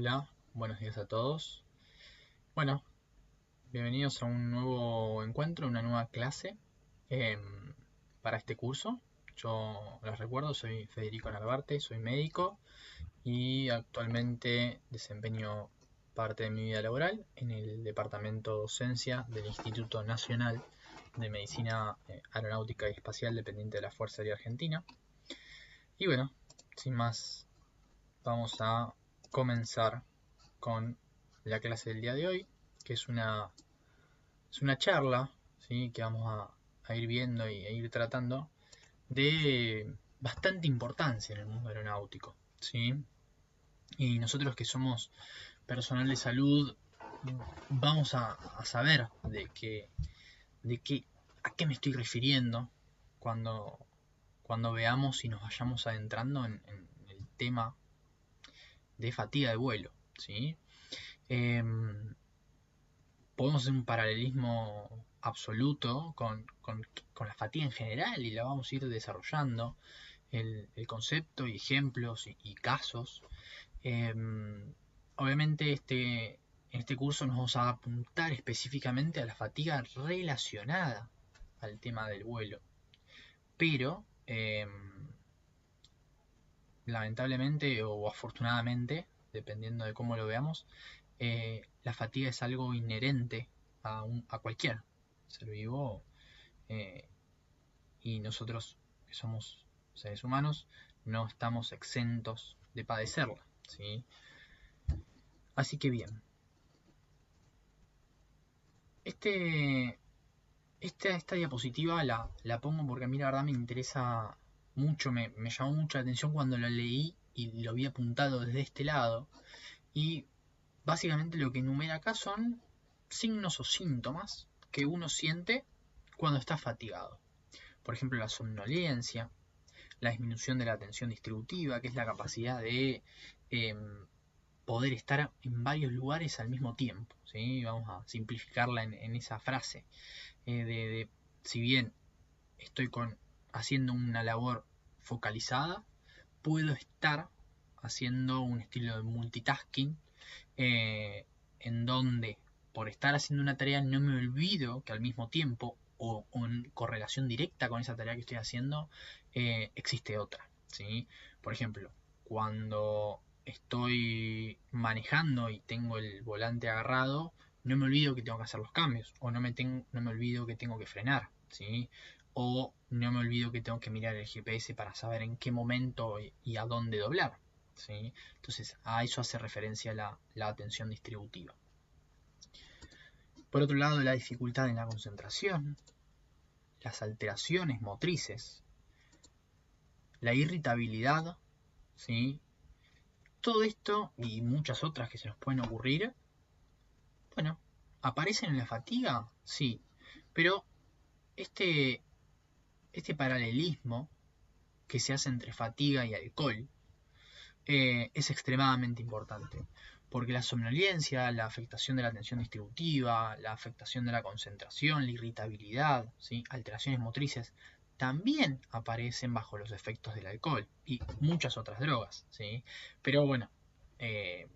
Hola, buenos días a todos. Bueno, bienvenidos a un nuevo encuentro, una nueva clase para este curso. Yo les recuerdo, soy Federico Narvarte, soy médico y actualmente desempeño parte de mi vida laboral en el departamento docencia del Instituto Nacional de Medicina Aeronáutica y Espacial dependiente de la Fuerza Aérea Argentina. Y bueno, sin más, vamos a comenzar con la clase del día de hoy, que es una charla, ¿sí? Que vamos a ir viendo e ir tratando de bastante importancia en el mundo aeronáutico, ¿sí? Y nosotros que somos personal de salud vamos a saber a qué me estoy refiriendo cuando veamos y nos vayamos adentrando en el tema de fatiga de vuelo, ¿sí? Podemos hacer un paralelismo absoluto con la fatiga en general y la vamos a ir desarrollando, el concepto y ejemplos y casos. Eh, Obviamente en este curso nos vamos a apuntar específicamente a la fatiga relacionada al tema del vuelo, pero lamentablemente o afortunadamente, dependiendo de cómo lo veamos, la fatiga es algo inherente a cualquier ser vivo, eh, y nosotros que somos seres humanos no estamos exentos de padecerla, ¿sí? Así que bien, este, esta diapositiva la pongo porque a mí la verdad me interesa mucho, me llamó mucho la atención cuando lo leí y lo vi apuntado desde este lado. Y básicamente lo que enumera acá son signos o síntomas que uno siente cuando está fatigado. Por ejemplo, la somnolencia, la disminución de la atención distributiva, que es la capacidad de eh, poder estar en varios lugares al mismo tiempo, ¿sí? Vamos a simplificarla en esa frase. Si bien estoy haciendo una labor focalizada, puedo estar haciendo un estilo de multitasking, eh, en donde por estar haciendo una tarea no me olvido que al mismo tiempo o en correlación directa con esa tarea que estoy haciendo existe otra, ¿sí? Por ejemplo, cuando estoy manejando y tengo el volante agarrado, no me olvido que tengo que hacer los cambios o no me olvido que tengo que frenar, ¿sí? O no me olvido que tengo que mirar el GPS para saber en qué momento y a dónde doblar, ¿sí? Entonces, a eso hace referencia la atención distributiva. Por otro lado, la dificultad en la concentración, las alteraciones motrices, la irritabilidad, ¿sí? Todo esto y muchas otras que se nos pueden ocurrir, bueno, ¿aparecen en la fatiga? Sí, pero este, este paralelismo que se hace entre fatiga y alcohol es extremadamente importante, porque la somnolencia, la afectación de la atención distributiva, la afectación de la concentración, la irritabilidad, ¿sí? Alteraciones motrices, también aparecen bajo los efectos del alcohol y muchas otras drogas, ¿sí? Pero bueno, eh,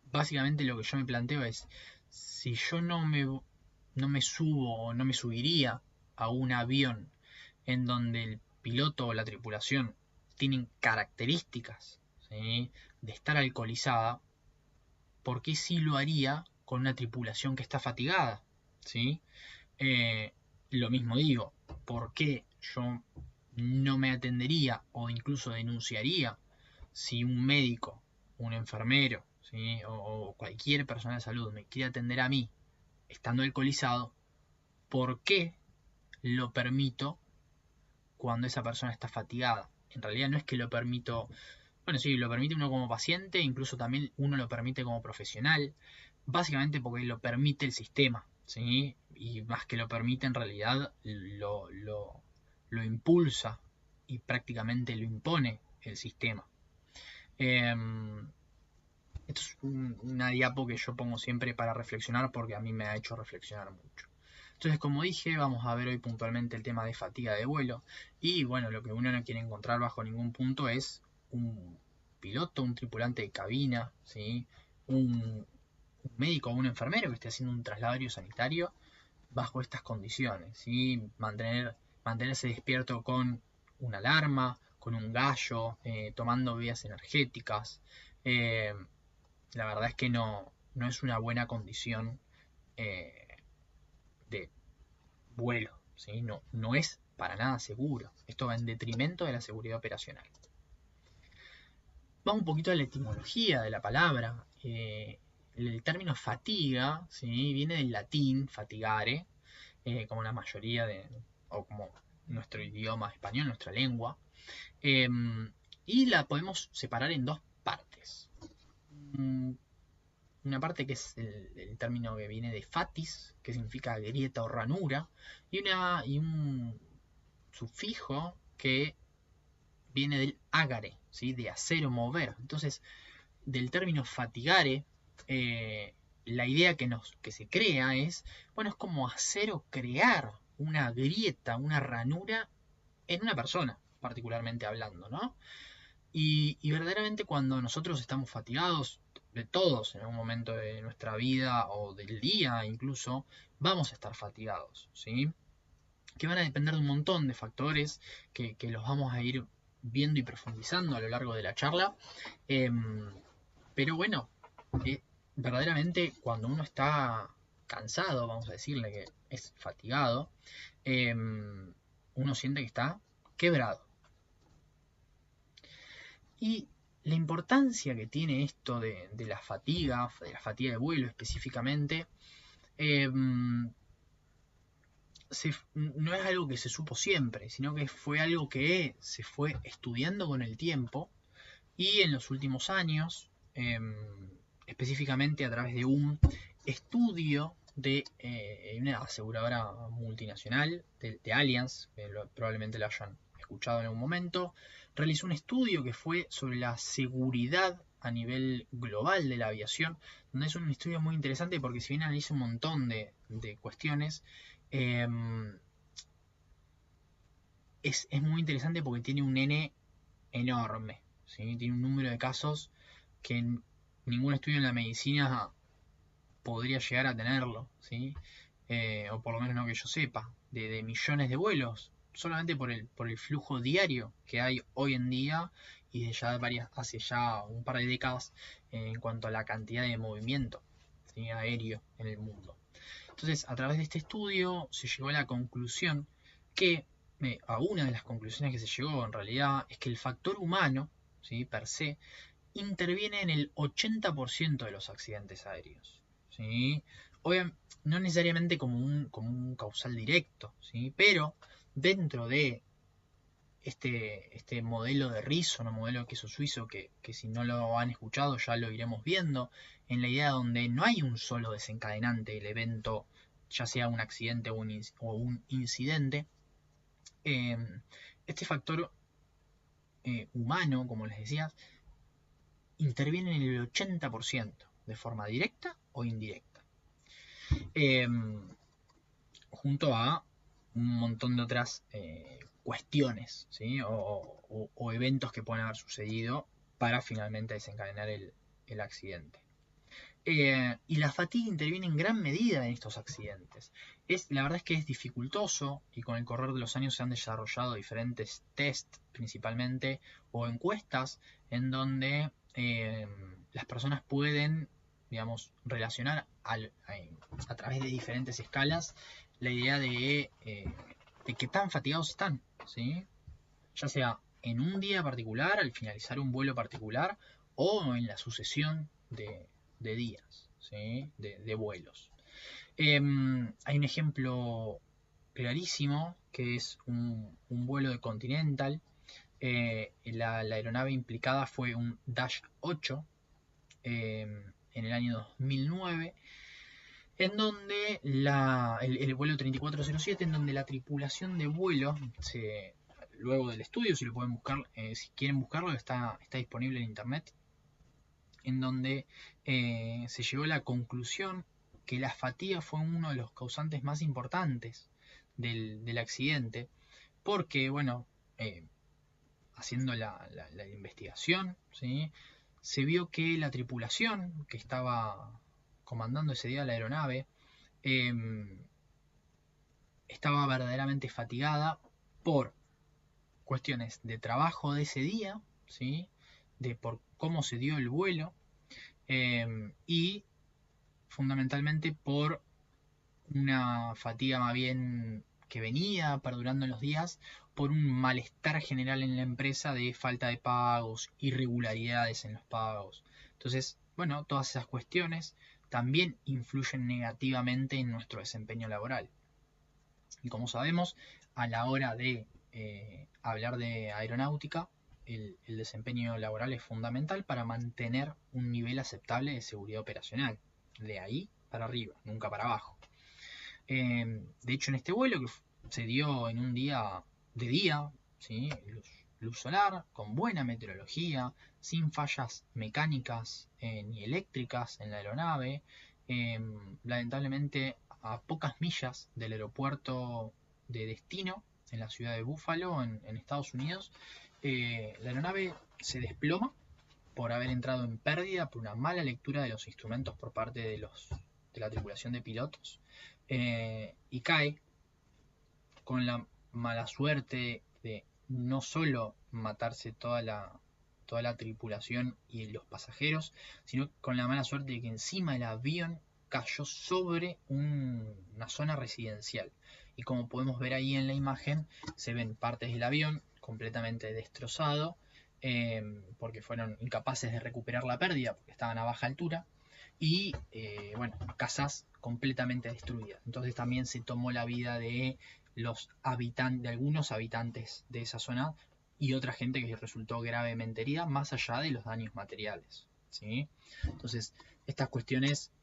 básicamente lo que yo me planteo es, si yo no me subo o no me subiría a un avión en donde el piloto o la tripulación tienen características, ¿sí?, de estar alcoholizada, ¿por qué sí lo haría con una tripulación que está fatigada? ¿Sí? Eh, lo mismo digo, ¿por qué yo no me atendería o incluso denunciaría si un médico, un enfermero, ¿sí?, o cualquier persona de salud me quiere atender a mí estando alcoholizado? ¿Por qué lo permito cuando esa persona está fatigada? En realidad no es que lo permito, bueno, sí, lo permite uno como paciente, incluso también uno lo permite como profesional, básicamente porque lo permite el sistema, ¿sí? Y más que lo permite, en realidad lo impulsa y prácticamente lo impone el sistema. Esto es una diapo que yo pongo siempre para reflexionar porque a mí me ha hecho reflexionar mucho. Entonces, como dije, vamos a ver hoy puntualmente el tema de fatiga de vuelo. Y bueno, lo que uno no quiere encontrar bajo ningún punto es un piloto, un tripulante de cabina, ¿sí? un médico o un enfermero que esté haciendo un traslado aéreo sanitario bajo estas condiciones, ¿sí? Mantenerse despierto con una alarma, con un gallo, tomando bebidas energéticas. Eh, la verdad es que no es una buena condición eh, de vuelo, ¿sí? No es para nada seguro. Esto va en detrimento de la seguridad operacional. Vamos un poquito a la etimología de la palabra. El término fatiga, ¿sí? Viene del latín fatigare, como la mayoría o como nuestro idioma español, nuestra lengua. Y la podemos separar en dos partes. Una parte que es el término que viene de fatis, que significa grieta o ranura, y un sufijo que viene del ágare, ¿sí? De acero, mover. Entonces, del término fatigare, la idea que se crea es, bueno, es como hacer o crear una grieta, una ranura en una persona, particularmente hablando, ¿no? Y verdaderamente cuando nosotros estamos fatigados, de todos en algún momento de nuestra vida o del día incluso, vamos a estar fatigados, ¿sí? Que van a depender de un montón de factores que los vamos a ir viendo y profundizando a lo largo de la charla. Pero bueno, verdaderamente cuando uno está cansado, vamos a decirle que es fatigado, uno siente que está quebrado. Y la importancia que tiene esto de la fatiga de vuelo específicamente, eh, no es algo que se supo siempre, sino que fue algo que se fue estudiando con el tiempo y en los últimos años, específicamente a través de un estudio de una aseguradora multinacional, de Allianz, que probablemente lo hayan escuchado en algún momento, realizó un estudio que fue sobre la seguridad a nivel global de la aviación, donde es un estudio muy interesante porque si bien analiza un montón de cuestiones, eh, es muy interesante porque tiene un N enorme, ¿sí? Tiene un número de casos que ningún estudio en la medicina podría llegar a tenerlo, ¿sí? O por lo menos no que yo sepa, de millones de vuelos, solamente por el flujo diario que hay hoy en día y de ya hace ya un par de décadas en cuanto a la cantidad de movimiento, ¿sí? Aéreo en el mundo. Entonces, a través de este estudio se llegó a la conclusión que, a una de las conclusiones que se llegó en realidad, es que el factor humano, ¿sí? Per se, interviene en el 80% de los accidentes aéreos, ¿sí? No necesariamente como un causal directo, ¿sí? Pero dentro de este modelo de Reason o modelo de queso suizo, que si no lo han escuchado ya lo iremos viendo, en la idea donde no hay un solo desencadenante del evento, ya sea un accidente o un incidente, eh, este factor humano, como les decía, interviene en el 80% de forma directa o indirecta. Eh, Junto a un montón de otras cuestiones, ¿sí? O eventos que pueden haber sucedido para finalmente desencadenar el accidente. Y la fatiga interviene en gran medida en estos accidentes. La verdad es que es dificultoso y con el correr de los años se han desarrollado diferentes test principalmente o encuestas en donde las personas pueden, digamos, relacionar a través de diferentes escalas la idea de qué tan fatigados están, ¿sí? Ya sea en un día particular, al finalizar un vuelo particular, o en la sucesión de días, ¿sí? De vuelos. Hay un ejemplo clarísimo que es un vuelo de Continental. La aeronave implicada fue un Dash 8 en el año 2009, en donde el vuelo 3407, en donde la tripulación de vuelo, luego del estudio, si lo pueden buscar, si quieren buscarlo, está disponible en internet, en donde se llegó a la conclusión que la fatiga fue uno de los causantes más importantes del accidente, porque, bueno, haciendo la investigación, ¿sí? Se vio que la tripulación que estaba comandando ese día la aeronave estaba verdaderamente fatigada por cuestiones de trabajo de ese día, ¿sí? De por cómo se dio el vuelo, y fundamentalmente por una fatiga más bien que venía perdurando en los días por un malestar general en la empresa de falta de pagos, irregularidades en los pagos. Entonces, bueno, todas esas cuestiones también influyen negativamente en nuestro desempeño laboral. Y como sabemos, a la hora de hablar de aeronáutica, el desempeño laboral es fundamental para mantener un nivel aceptable de seguridad operacional. De ahí para arriba, nunca para abajo. De hecho, en este vuelo que se dio en un día de día, ¿sí? Luz solar, con buena meteorología, sin fallas mecánicas ni eléctricas en la aeronave, lamentablemente a pocas millas del aeropuerto de destino, en la ciudad de Buffalo, en Estados Unidos, la aeronave se desploma por haber entrado en pérdida por una mala lectura de los instrumentos por parte de la tripulación de pilotos, y cae con la mala suerte de no solo matarse toda la tripulación y los pasajeros, sino con la mala suerte de que encima el avión cayó sobre una zona residencial. Y como podemos ver ahí en la imagen, se ven partes del avión completamente destrozado, porque fueron incapaces de recuperar la pérdida porque estaban a baja altura, y bueno, casas completamente destruidas. Entonces también se tomó la vida de los habitantes, de algunos habitantes de esa zona, y otra gente que resultó gravemente herida, más allá de los daños materiales, ¿sí? Entonces, estas cuestiones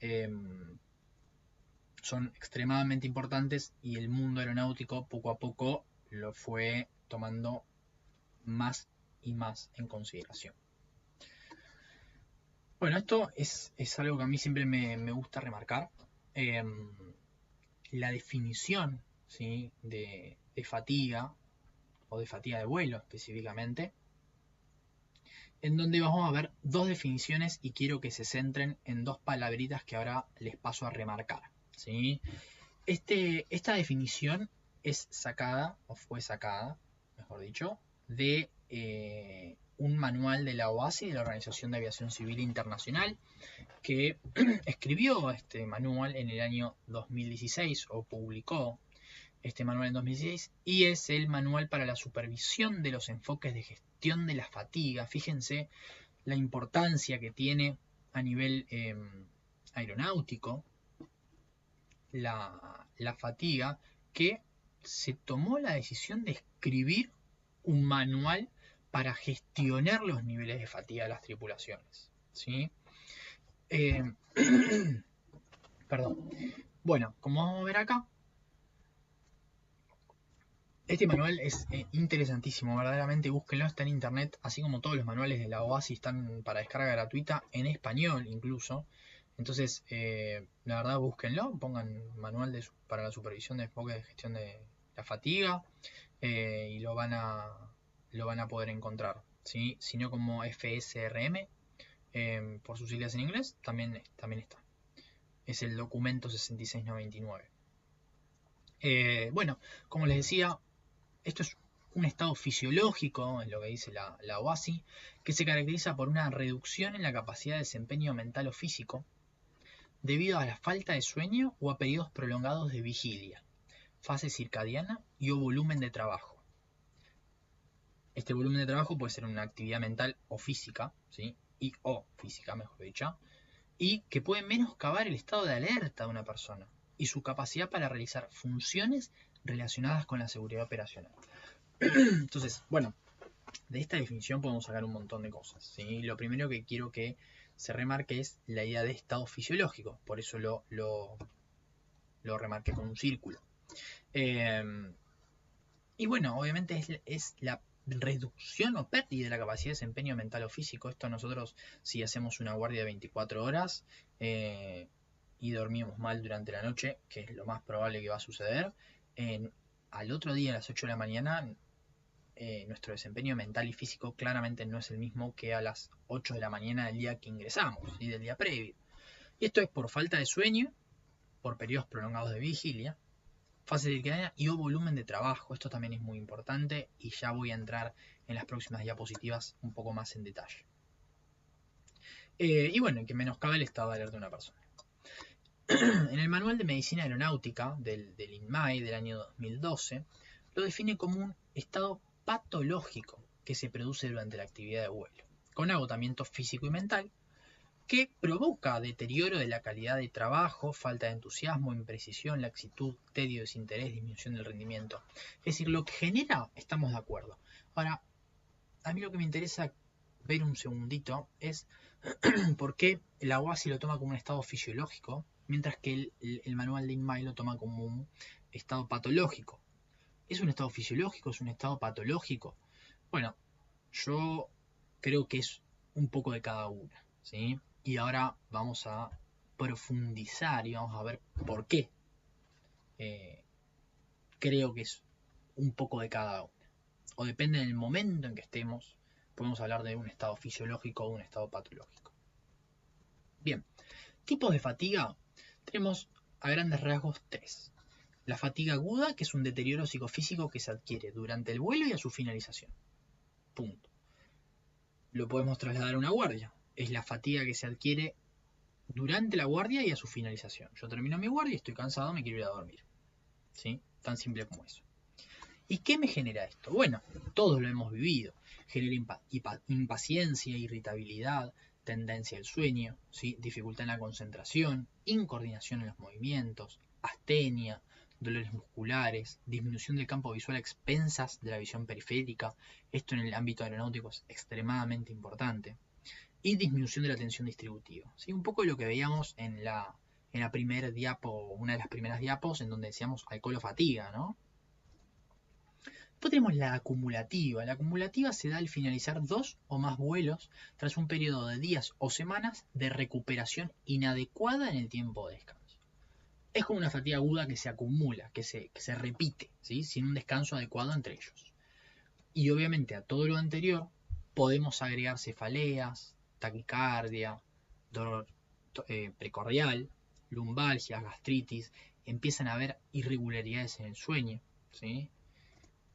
son extremadamente importantes, y el mundo aeronáutico poco a poco lo fue tomando más y más en consideración. Bueno, esto es algo que a mí siempre me gusta remarcar. La definición, ¿sí? de fatiga, o de fatiga de vuelo específicamente, en donde vamos a ver dos definiciones y quiero que se centren en dos palabritas que ahora les paso a remarcar, ¿sí? Esta definición es sacada, o fue sacada, mejor dicho, de un manual de la OASI, de la Organización de Aviación Civil Internacional, que escribió este manual en el año 2016, o publicó este manual en 2016, y es el manual para la supervisión de los enfoques de gestión de la fatiga. Fíjense la importancia que tiene a nivel aeronáutico la fatiga, que se tomó la decisión de escribir un manual para gestionar los niveles de fatiga de las tripulaciones, ¿sí? Perdón. Bueno, como vamos a ver acá, este manual es interesantísimo, verdaderamente búsquenlo, está en internet, así como todos los manuales de la OASI están para descarga gratuita, en español incluso. Entonces, la verdad, búsquenlo, pongan manual para la supervisión de enfoque de gestión de la fatiga, y lo van a poder encontrar, ¿sí? Si no, como FSRM, por sus siglas en inglés, también está. Es el documento 6699. Bueno, como les decía, esto es un estado fisiológico, es lo que dice la OASI, que se caracteriza por una reducción en la capacidad de desempeño mental o físico debido a la falta de sueño o a periodos prolongados de vigilia, fase circadiana y o volumen de trabajo. Este volumen de trabajo puede ser una actividad mental o física, ¿sí? Y o física, mejor dicho, y que puede menoscabar el estado de alerta de una persona y su capacidad para realizar funciones relacionadas con la seguridad operacional. Entonces, bueno, de esta definición podemos sacar un montón de cosas, ¿sí? Lo primero que quiero que se remarque es la idea de estado fisiológico, por eso lo remarqué con un círculo. Y bueno, obviamente es la reducción o pérdida de la capacidad de desempeño mental o físico. Esto nosotros, si hacemos una guardia de 24 horas y dormimos mal durante la noche, que es lo más probable que va a suceder, al otro día a las 8 de la mañana nuestro desempeño mental y físico claramente no es el mismo que a las 8 de la mañana del día que ingresamos y del día previo. Y esto es por falta de sueño, por periodos prolongados de vigilia, fase circadiana y o volumen de trabajo. Esto también es muy importante y ya voy a entrar en las próximas diapositivas un poco más en detalle. Y bueno, que menoscabe el estado de alerta de una persona. En el Manual de Medicina Aeronáutica del INMAI del año 2012, lo define como un estado patológico que se produce durante la actividad de vuelo, con agotamiento físico y mental, que provoca deterioro de la calidad de trabajo, falta de entusiasmo, imprecisión, laxitud, tedio, desinterés, disminución del rendimiento. Es decir, lo que genera, estamos de acuerdo. Ahora, a mí lo que me interesa ver un segundito es por qué la OASI lo toma como un estado fisiológico, mientras que el manual de INMAI lo toma como un estado patológico. ¿Es un estado fisiológico? ¿Es un estado patológico? Bueno, yo creo que es un poco de cada una, ¿sí? Y ahora vamos a profundizar y vamos a ver por qué creo que es un poco de cada una. O depende del momento en que estemos, podemos hablar de un estado fisiológico o un estado patológico. Bien, tipos de fatiga tenemos a grandes rasgos 3. La fatiga aguda, que es un deterioro psicofísico que se adquiere durante el vuelo y a su finalización. Punto. Lo podemos trasladar a una guardia. Es la fatiga que se adquiere durante la guardia y a su finalización. Yo termino mi guardia, estoy cansado, me quiero ir a dormir. ¿Sí? Tan simple como eso. ¿Y qué me genera esto? Bueno, todos lo hemos vivido. Genera impaciencia, irritabilidad, tendencia al sueño, ¿sí? Dificultad en la concentración, incoordinación en los movimientos, astenia, dolores musculares, disminución del campo visual a expensas de la visión periférica. Esto en el ámbito aeronáutico es extremadamente importante. Y disminución de la tensión distributiva. ¿Sí? Un poco lo que veíamos en la primera diapo, una de las primeras diapos, en donde decíamos alcohol o fatiga, ¿no? Después tenemos la acumulativa. La acumulativa se da al finalizar 2 o más vuelos tras un periodo de días o semanas de recuperación inadecuada en el tiempo de descanso. Es como una fatiga aguda que se acumula, que se repite, ¿sí? Sin un descanso adecuado entre ellos. Y obviamente a todo lo anterior podemos agregar cefaleas, taquicardia, dolor precordial, lumbalgias, gastritis, empiezan a haber irregularidades en el sueño, ¿sí?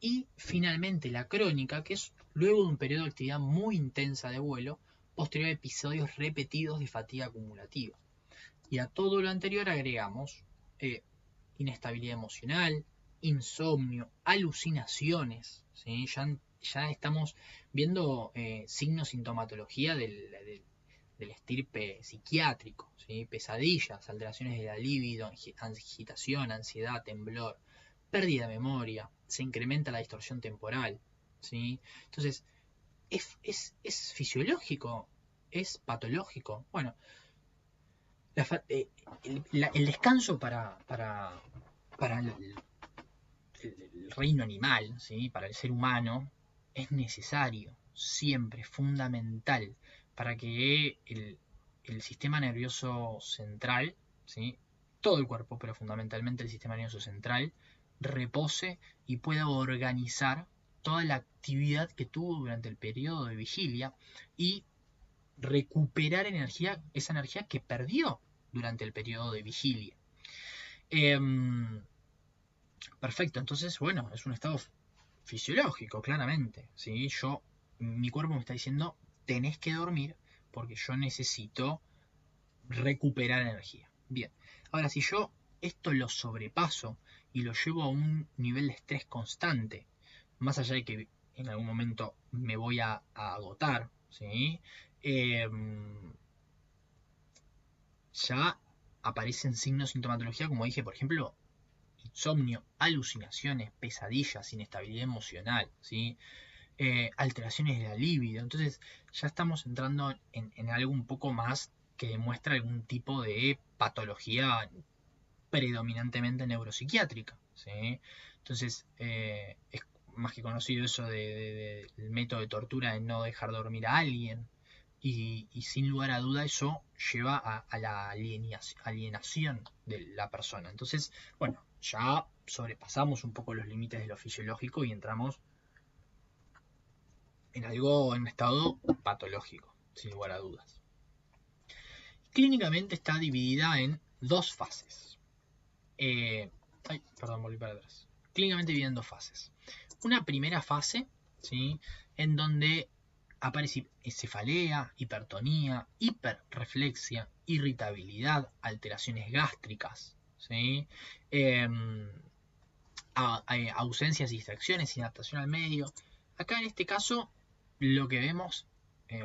Y finalmente la crónica, que es luego de un periodo de actividad muy intensa de vuelo, posterior a episodios repetidos de fatiga acumulativa. Y a todo lo anterior agregamos inestabilidad emocional, insomnio, alucinaciones, ¿sí? Ya estamos viendo signos sintomatología del estirpe psiquiátrico, ¿sí? Pesadillas, alteraciones de la libido, agitación, ansiedad, temblor, pérdida de memoria, se incrementa la distorsión temporal, ¿sí? Entonces, ¿es fisiológico? ¿Es patológico? Bueno, el descanso para el reino animal, ¿sí? Para el ser humano, es necesario, siempre, fundamental, para que el sistema nervioso central, ¿sí? Todo el cuerpo, pero fundamentalmente el sistema nervioso central, repose y pueda organizar toda la actividad que tuvo durante el periodo de vigilia y recuperar energía, esa energía que perdió durante el periodo de vigilia. Perfecto, entonces, bueno, es un estado fisiológico, claramente. ¿Sí? Mi cuerpo me está diciendo, tenés que dormir porque yo necesito recuperar energía. Bien, ahora si yo esto lo sobrepaso y lo llevo a un nivel de estrés constante, más allá de que en algún momento me voy a agotar, ¿sí? Ya aparecen signos de sintomatología, como dije, por ejemplo, insomnio, alucinaciones, pesadillas, inestabilidad emocional, ¿sí? Alteraciones de la libido. Entonces ya estamos entrando en algo un poco más que demuestra algún tipo de patología predominantemente neuropsiquiátrica, ¿sí? Entonces es más que conocido eso del método de tortura de no dejar dormir a alguien. Y sin lugar a duda eso lleva a la alienación de la persona. Entonces, bueno, ya sobrepasamos un poco los límites de lo fisiológico y entramos en un estado patológico, sin lugar a dudas. Clínicamente está dividida en dos fases. Volví para atrás. Clínicamente dividida en dos fases. Una primera fase, ¿sí?, en donde aparece cefalea, hipertonía, hiperreflexia, irritabilidad, alteraciones gástricas, ¿sí?, ausencias y distracciones, inadaptación al medio. Acá en este caso lo que vemos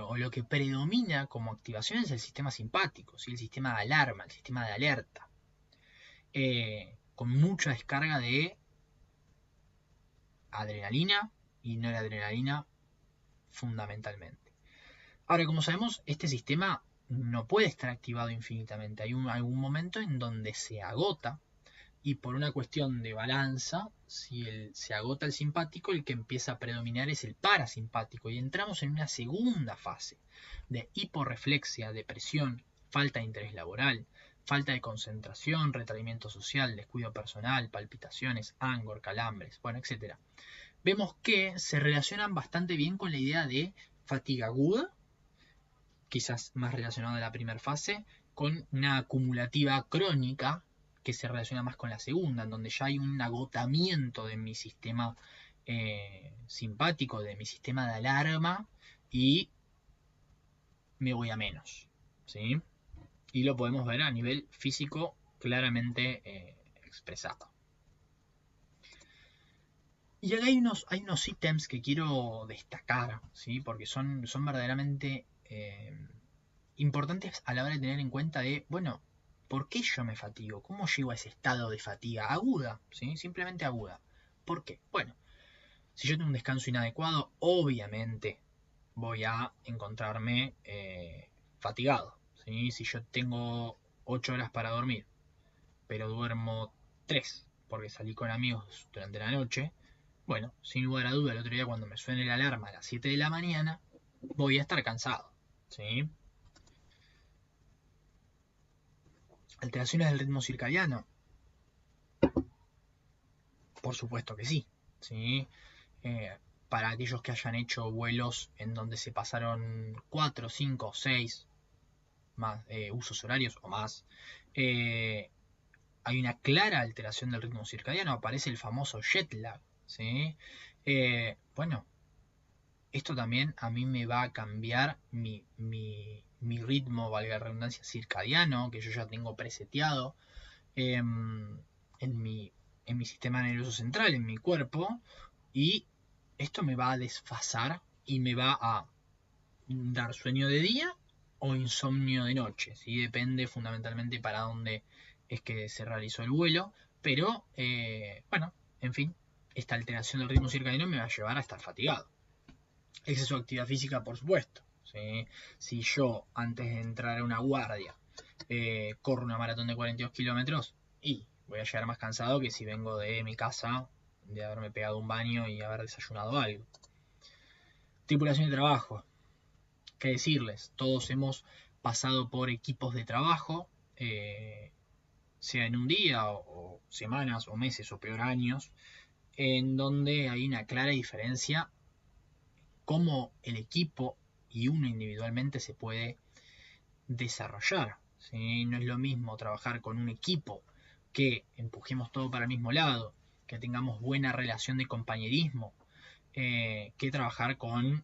o lo que predomina como activación es el sistema simpático, ¿sí?, el sistema de alarma, el sistema de alerta, con mucha descarga de adrenalina y noradrenalina fundamentalmente. Ahora, como sabemos, este sistema no puede estar activado infinitamente. Hay algún momento en donde se agota, y por una cuestión de balanza, si se agota el simpático, el que empieza a predominar es el parasimpático, y entramos en una segunda fase de hiporreflexia, depresión, falta de interés laboral, falta de concentración, retraimiento social, descuido personal, palpitaciones, angor, calambres, bueno, etc. Vemos que se relacionan bastante bien con la idea de fatiga aguda, quizás más relacionada a la primera fase, con una acumulativa crónica que se relaciona más con la segunda, en donde ya hay un agotamiento de mi sistema simpático, de mi sistema de alarma, y me voy a menos, ¿sí? Y lo podemos ver a nivel físico claramente expresado. Y acá hay unos ítems que quiero destacar, ¿sí?, porque son verdaderamente importantes a la hora de tener en cuenta de, bueno, ¿por qué yo me fatigo? ¿Cómo llego a ese estado de fatiga aguda? ¿Sí? Simplemente aguda. ¿Por qué? Bueno, si yo tengo un descanso inadecuado, obviamente voy a encontrarme fatigado, ¿sí? Si yo tengo 8 horas para dormir, pero duermo 3 porque salí con amigos durante la noche, bueno, sin lugar a duda, el otro día cuando me suene la alarma a las 7 de la mañana, voy a estar cansado, ¿sí? ¿Alteraciones del ritmo circadiano? Por supuesto que sí, ¿sí? Para aquellos que hayan hecho vuelos en donde se pasaron 4, 5, 6 más, usos horarios o más, hay una clara alteración del ritmo circadiano, aparece el famoso jet lag, ¿sí? Bueno, esto también a mí me va a cambiar mi ritmo, valga la redundancia, circadiano, que yo ya tengo preseteado en mi sistema nervioso central, en mi cuerpo, y esto me va a desfasar y me va a dar sueño de día o insomnio de noche, ¿sí? Depende fundamentalmente para dónde es que se realizó el vuelo, pero bueno, en fin, esta alteración del ritmo circadiano me va a llevar a estar fatigado. Exceso de actividad física, por supuesto, ¿sí? Si yo antes de entrar a una guardia corro una maratón de 42 kilómetros, y voy a llegar más cansado que si vengo de mi casa, de haberme pegado un baño y haber desayunado algo. Tripulación de trabajo. ¿Qué decirles? Todos hemos pasado por equipos de trabajo, sea en un día o semanas o meses o peor años, en donde hay una clara diferencia cómo el equipo y uno individualmente se puede desarrollar, ¿sí? No es lo mismo trabajar con un equipo, que empujemos todo para el mismo lado, que tengamos buena relación de compañerismo, que trabajar con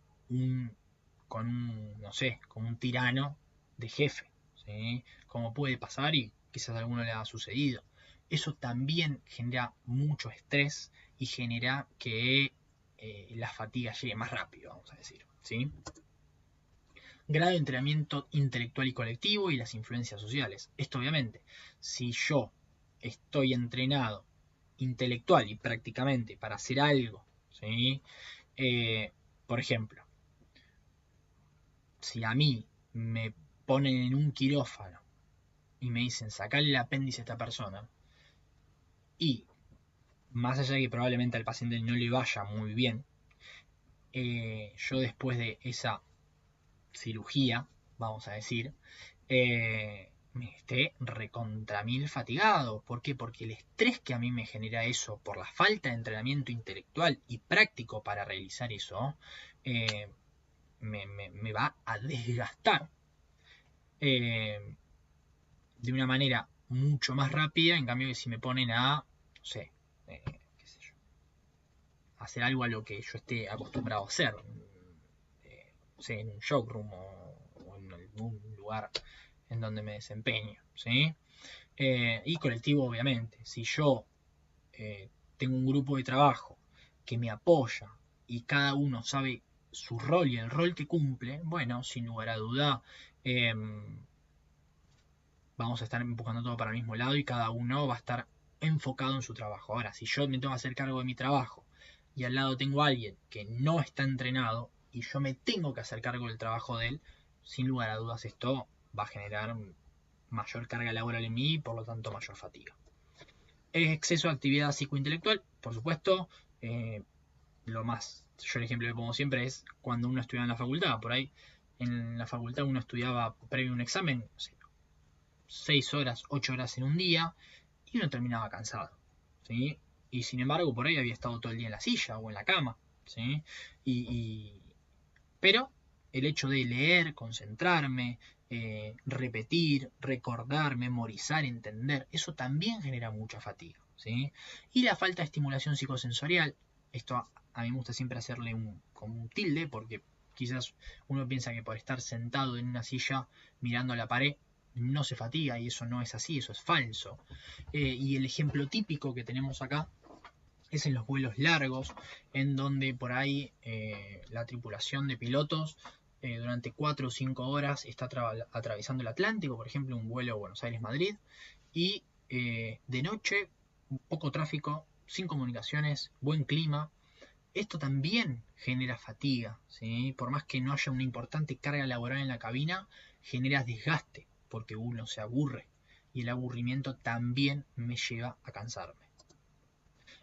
no sé, con un tirano de jefe, ¿sí? Como puede pasar y quizás a alguno le ha sucedido. Eso también genera mucho estrés y genera que la fatiga llegue más rápido, vamos a decir, ¿sí? Grado de entrenamiento intelectual y colectivo y las influencias sociales. Esto obviamente, si yo estoy entrenado intelectual y prácticamente para hacer algo, ¿sí? Por ejemplo, si a mí me ponen en un quirófano y me dicen sacarle el apéndice a esta persona, y más allá de que probablemente al paciente no le vaya muy bien, yo después de esa cirugía, vamos a decir, me esté recontra mil fatigado. ¿Por qué? Porque el estrés que a mí me genera eso, por la falta de entrenamiento intelectual y práctico para realizar eso, me va a desgastar de una manera mucho más rápida, en cambio que si me ponen a, no sé, qué sé yo, hacer algo a lo que yo esté acostumbrado a hacer, no sé, en un showroom o en algún lugar en donde me desempeño, ¿sí? Y colectivo, obviamente. Si yo tengo un grupo de trabajo que me apoya y cada uno sabe su rol y el rol que cumple, bueno, sin lugar a duda, vamos a estar empujando todo para el mismo lado y cada uno va a estar enfocado en su trabajo. Ahora, si yo me tengo que hacer cargo de mi trabajo y al lado tengo a alguien que no está entrenado y yo me tengo que hacer cargo del trabajo de él, sin lugar a dudas esto va a generar mayor carga laboral en mí y por lo tanto mayor fatiga. Exceso de actividad psicointelectual, por supuesto, lo más, yo el ejemplo que pongo siempre es cuando uno estudia en la facultad, por ahí en la facultad uno estudiaba previo a un examen, no sé, 6 horas, 8 horas en un día y uno terminaba cansado, ¿sí? Y sin embargo por ahí había estado todo el día en la silla o en la cama, ¿sí? Pero el hecho de leer, concentrarme, repetir, recordar, memorizar, entender, eso también genera mucha fatiga, ¿sí? Y la falta de estimulación psicosensorial, esto a mí me gusta siempre hacerle como un tilde, porque quizás uno piensa que por estar sentado en una silla mirando a la pared no se fatiga y eso no es así, eso es falso. Y el ejemplo típico que tenemos acá es en los vuelos largos, en donde por ahí la tripulación de pilotos durante 4 o 5 horas está atravesando el Atlántico, por ejemplo, un vuelo Buenos Aires-Madrid, y de noche, poco tráfico, sin comunicaciones, buen clima. Esto también genera fatiga, ¿sí? Por más que no haya una importante carga laboral en la cabina, genera desgaste, porque uno se aburre, y el aburrimiento también me lleva a cansarme.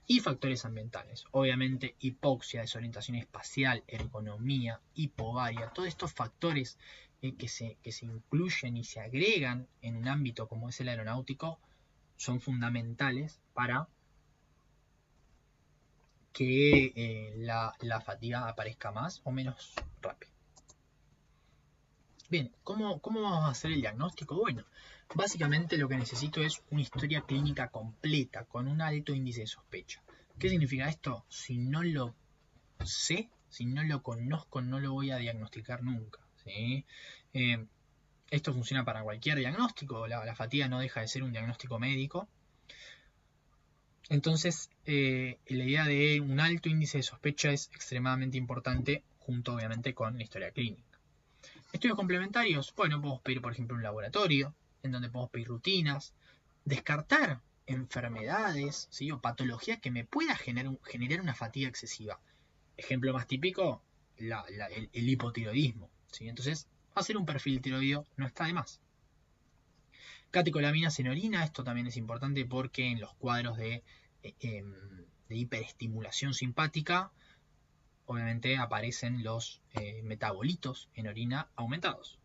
Y factores ambientales, obviamente hipoxia, desorientación espacial, ergonomía, hipovaria, todos estos factores que se incluyen y se agregan en un ámbito como es el aeronáutico son fundamentales para que la fatiga aparezca más o menos rápido. Bien, ¿cómo vamos a hacer el diagnóstico? Bueno, básicamente lo que necesito es una historia clínica completa con un alto índice de sospecha. ¿Qué significa esto? Si no lo sé, si no lo conozco, no lo voy a diagnosticar nunca, ¿sí? Esto funciona para cualquier diagnóstico, la fatiga no deja de ser un diagnóstico médico. Entonces, la idea de un alto índice de sospecha es extremadamente importante, junto obviamente con la historia clínica. Estudios complementarios, bueno, podemos pedir por ejemplo un laboratorio, en donde podemos pedir rutinas, descartar enfermedades, ¿sí? O patologías que me pueda generar una fatiga excesiva. Ejemplo más típico, el hipotiroidismo, ¿sí? Entonces, hacer un perfil tiroideo no está de más. Catecolaminas en orina, esto también es importante porque en los cuadros de hiperestimulación simpática, obviamente aparecen los metabolitos en orina aumentados.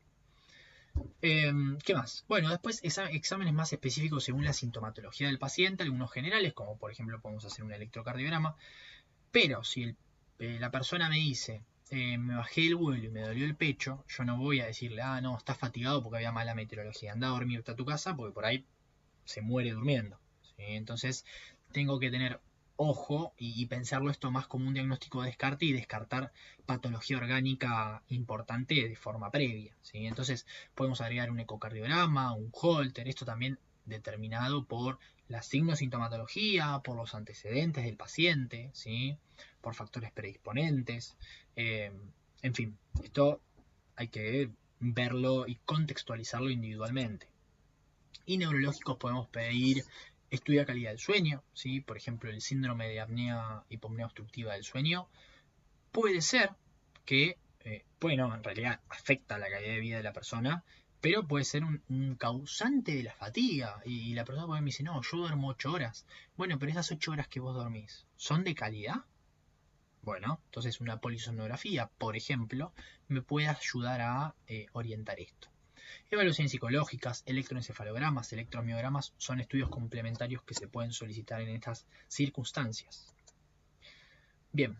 ¿Qué más? Bueno, después exámenes más específicos según la sintomatología del paciente, algunos generales, como por ejemplo podemos hacer un electrocardiograma, pero si la persona me dice, me bajé el vuelo y me dolió el pecho, yo no voy a decirle, ah, no, estás fatigado porque había mala meteorología, anda a dormirte a tu casa porque por ahí se muere durmiendo, ¿sí? Entonces tengo que tener ojo y pensarlo esto más como un diagnóstico de descarte y descartar patología orgánica importante de forma previa, ¿sí? Entonces podemos agregar un ecocardiograma, un Holter, esto también determinado por la signo-sintomatología, por los antecedentes del paciente, ¿sí? Por factores predisponentes, en fin, esto hay que verlo y contextualizarlo individualmente. Y neurológicos podemos pedir estudio de calidad del sueño, ¿sí? Por ejemplo, el síndrome de apnea hipopnea obstructiva del sueño. Puede ser que, bueno, en realidad afecta la calidad de vida de la persona, pero puede ser un causante de la fatiga. Y la persona me dice, no, yo duermo 8 horas. Bueno, pero esas 8 horas que vos dormís, ¿son de calidad? Bueno, entonces una polisomnografía, por ejemplo, me puede ayudar a orientar esto. Evaluaciones psicológicas, electroencefalogramas, electromiogramas son estudios complementarios que se pueden solicitar en estas circunstancias. Bien,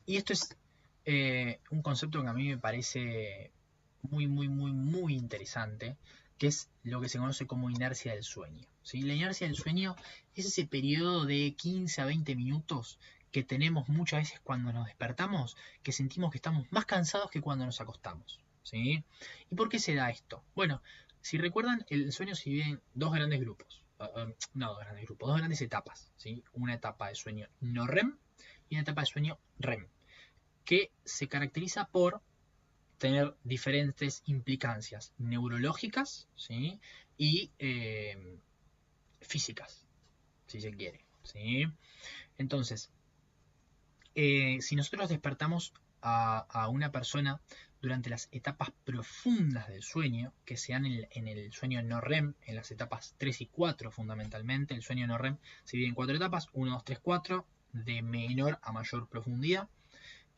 y esto es un concepto que a mí me parece muy interesante, que es lo que se conoce como inercia del sueño. ¿Sí? La inercia del sueño es ese periodo de 15 a 20 minutos que tenemos muchas veces cuando nos despertamos, que sentimos que estamos más cansados que cuando nos acostamos. ¿Sí? ¿Y por qué se da esto? Bueno, si recuerdan, el sueño se divide en dos grandes grupos. No dos grandes grupos, dos grandes etapas. ¿Sí? Una etapa de sueño no REM y una etapa de sueño REM, que se caracteriza por tener diferentes implicancias neurológicas, ¿sí? Y físicas, si se quiere. ¿Sí? Entonces, si nosotros despertamos a una persona durante las etapas profundas del sueño, que se dan en el sueño no REM, en las etapas 3 y 4 fundamentalmente, el sueño no REM se divide en 4 etapas, 1, 2, 3, 4, de menor a mayor profundidad.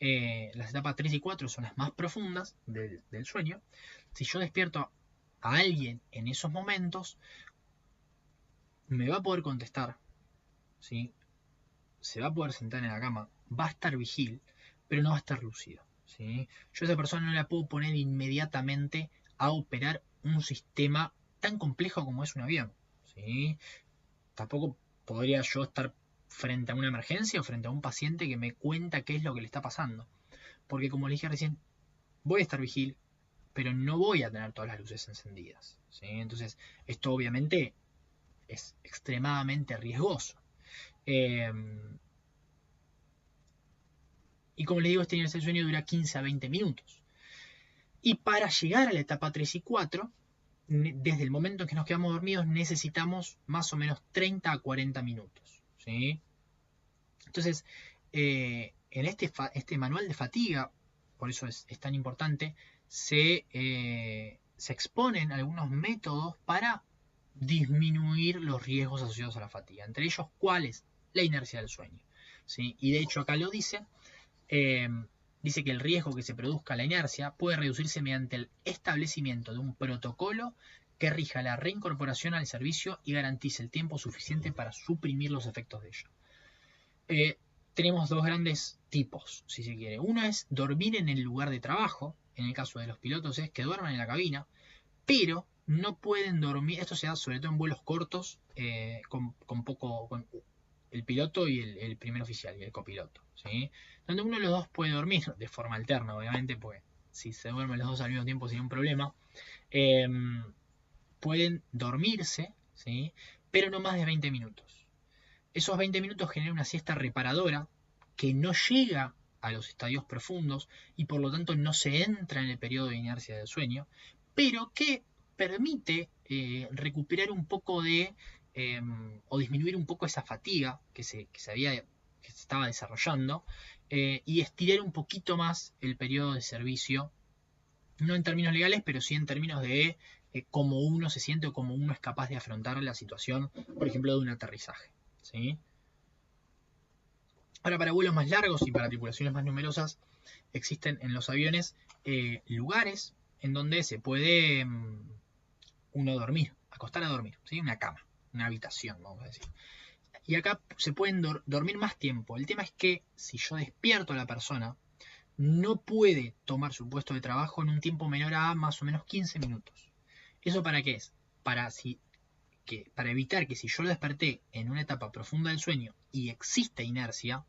Las etapas 3 y 4 son las más profundas del sueño. Si yo despierto a alguien en esos momentos, me va a poder contestar, ¿sí? Se va a poder sentar en la cama, va a estar vigil, pero no va a estar lúcido. ¿Sí? Yo a esa persona no la puedo poner inmediatamente a operar un sistema tan complejo como es un avión. ¿Sí? Tampoco podría yo estar frente a una emergencia o frente a un paciente que me cuenta qué es lo que le está pasando. Porque como le dije recién, voy a estar vigil, pero no voy a tener todas las luces encendidas. ¿Sí? Entonces, esto obviamente es extremadamente riesgoso. Eh, y como les digo, este nivel de sueño dura 15 a 20 minutos. Y para llegar a la etapa 3 y 4, desde el momento en que nos quedamos dormidos, necesitamos más o menos 30 a 40 minutos. ¿Sí? Entonces, en este manual de fatiga, por eso es tan importante, se exponen algunos métodos para disminuir los riesgos asociados a la fatiga. Entre ellos, ¿cuál es? La inercia del sueño. ¿Sí? Y de hecho acá lo dice, eh, dice que el riesgo que se produzca la inercia puede reducirse mediante el establecimiento de un protocolo que rija la reincorporación al servicio y garantice el tiempo suficiente para suprimir los efectos de ello. Tenemos dos grandes tipos, si se quiere. Uno es dormir en el lugar de trabajo. En el caso de los pilotos es que duerman en la cabina, pero no pueden dormir. Esto se da sobre todo en vuelos cortos, con el piloto y el primer oficial y el copiloto. ¿Sí? Donde uno de los dos puede dormir de forma alterna, obviamente, pues si se duermen los dos al mismo tiempo sería un problema. Eh, Pueden dormirse, ¿sí? Pero no más de 20 minutos. Esos 20 minutos generan una siesta reparadora que no llega a los estadios profundos y por lo tanto no se entra en el periodo de inercia del sueño, pero que permite recuperar un poco o disminuir un poco esa fatiga que se estaba desarrollando, y estirar un poquito más el periodo de servicio, no en términos legales, pero sí en términos de cómo uno se siente o cómo uno es capaz de afrontar la situación, por ejemplo, de un aterrizaje. ¿Sí? Ahora, para vuelos más largos y para tripulaciones más numerosas, existen en los aviones lugares en donde se puede uno dormir, acostar a dormir, ¿sí? Una cama, una habitación, vamos a decir. Y acá se pueden dormir más tiempo. El tema es que si yo despierto a la persona, no puede tomar su puesto de trabajo en un tiempo menor a más o menos 15 minutos. ¿Eso para qué es? Para evitar que si yo lo desperté en una etapa profunda del sueño y existe inercia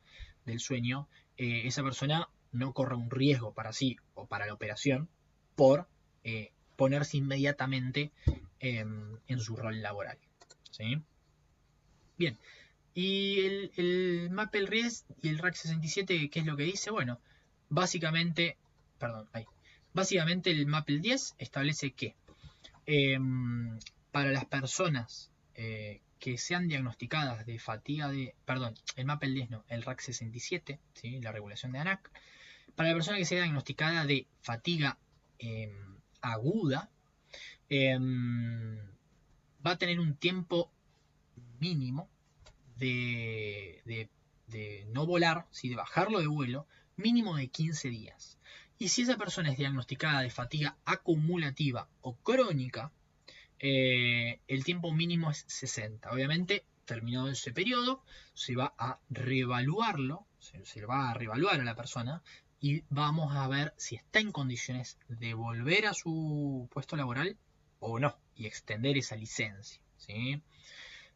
del sueño, esa persona no corra un riesgo para sí o para la operación por ponerse inmediatamente en su rol laboral. ¿Sí? Bien, y el Maple RIES y el RAC 67, ¿qué es lo que dice? Bueno, básicamente, perdón, ahí. Básicamente el Maple 10 establece que para las personas que sean diagnosticadas de fatiga perdón, el Maple 10 no, el RAC 67, ¿sí? La regulación de ANAC, para la persona que sea diagnosticada de fatiga aguda, va a tener un tiempo mínimo de no volar, ¿sí? De bajarlo de vuelo, mínimo de 15 días. Y si esa persona es diagnosticada de fatiga acumulativa o crónica, el tiempo mínimo es 60. Obviamente, terminado ese periodo, se va a reevaluarlo, se va a reevaluar a la persona y vamos a ver si está en condiciones de volver a su puesto laboral o no, y extender esa licencia, ¿sí?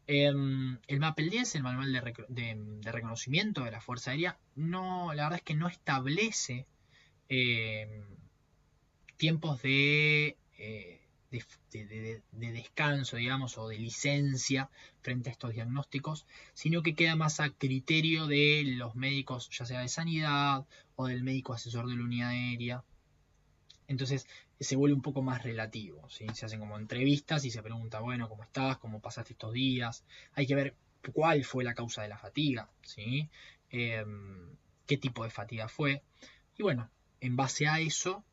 El MAPEL 10, el manual de reconocimiento de la Fuerza Aérea, no, la verdad es que no establece tiempos de descanso, digamos, o de licencia frente a estos diagnósticos, sino que queda más a criterio de los médicos, ya sea de sanidad o del médico asesor de la unidad aérea. Entonces se vuelve un poco más relativo, ¿sí? Se hacen como entrevistas y se pregunta, bueno, ¿cómo estás? ¿Cómo pasaste estos días? Hay que ver cuál fue la causa de la fatiga, ¿sí? Qué tipo de fatiga fue. Y bueno, en base a eso